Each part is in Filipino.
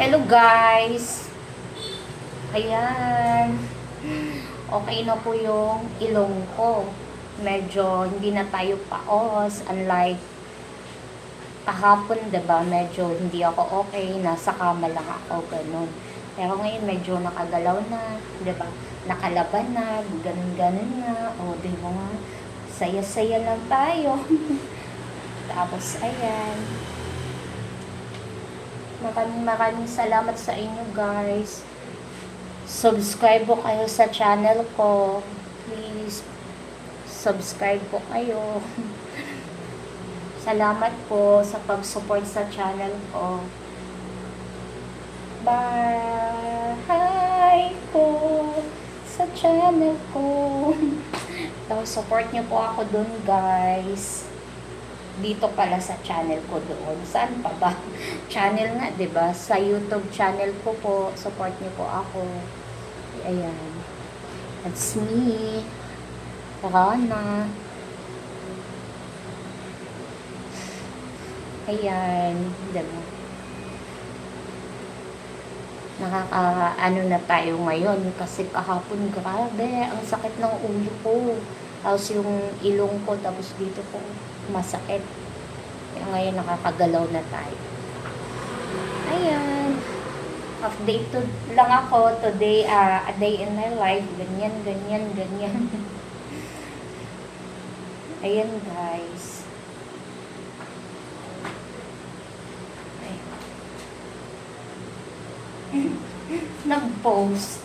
Hello guys! Ayan. Okay na po yung ilong ko. Medyo hindi na tayo paos. Unlike kahapon, diba? Medyo hindi ako okay. Nasa kama lang ako. Ganun. Pero ngayon medyo nakagalaw na. Diba? Nakalaban na. Ganun-ganun na. O, diba? Saya-saya lang tayo. Tapos, ayan. Maraming salamat sa inyo guys. Subscribe po kayo sa channel ko. Please, subscribe po kayo. Salamat po sa pag-support sa channel ko. Bye po sa channel ko. So, support niyo po ako dun guys. Dito pala sa channel ko doon. Saan pa ba? Channel nga, 'di ba? Sa YouTube channel ko po, support niyo po ako. Ayan. That's me. Rana. Ayan, 'di ba? Nakaka-ano na tayo ngayon kasi kahapon grabe, ang sakit ng ulo ko. Tapos yung ilong ko, tapos dito ko masakit. Kaya ngayon nakakagalaw na tayo. Ayan. Update lang ako today, a day in my life. Ganyan, ganyan, ganyan. Ayan guys. Nag-post.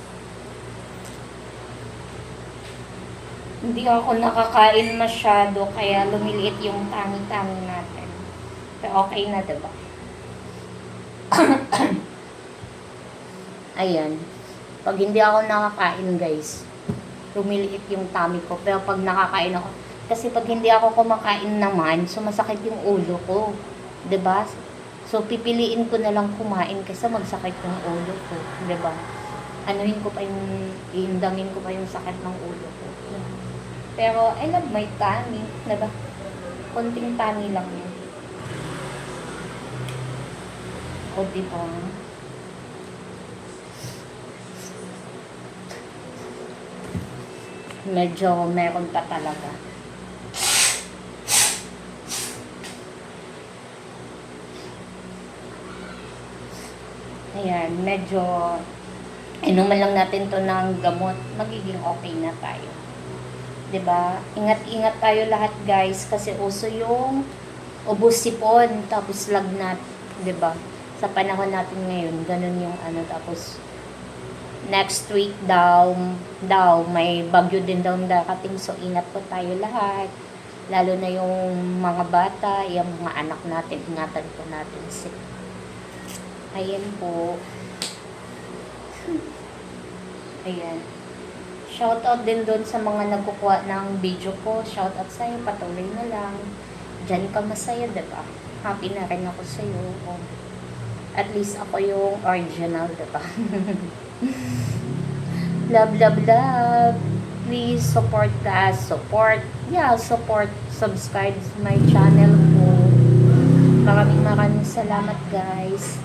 Hindi ako nakakain masyado, kaya lumiliit yung tangi-tangi natin. Pero okay na, diba? Ayan. Pag hindi ako nakakain, guys, lumiliit yung tummy ko. Pero pag nakakain ako, kasi pag hindi ako kumakain naman, sumasakit yung ulo ko. Diba? So, pipiliin ko na lang kumain kasi magsakit yung ulo ko. Diba? Anuhin ko pa yung, iindangin ko pa yung sakit ng ulo ko. Pero, I love my tummy. Diba? Konting tummy lang yun. O, diba? Medyo meron pa talaga. Ayan, medyo inuman lang natin to ng gamot, magiging okay na tayo. 'Di ba? Ingat-ingat tayo lahat, guys, kasi uso yung ubos sipon tapos lagnat, 'di ba? Sa panahon natin ngayon, ganun yung ano, tapos next week daw may bagyo din daw darating, so ingat po tayo lahat. Lalo na yung mga bata, yung mga anak natin, ingatan po natin sila. Ayan po. Ayan. Shoutout din doon sa mga nagkukuha ng video ko. Shoutout sa'yo. Patuloy na lang. Diyan ka masaya, diba? Happy na rin ako sa'yo. Oh. At least ako yung original, diba? Love, love, love. Please support us. Support. Yeah, support. Subscribe to my channel po. Maraming salamat, guys.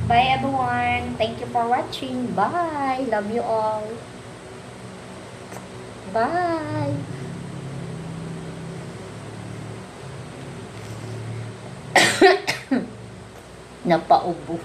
Bye everyone. Thank you for watching. Bye. Love you all. Bye. Napaubo.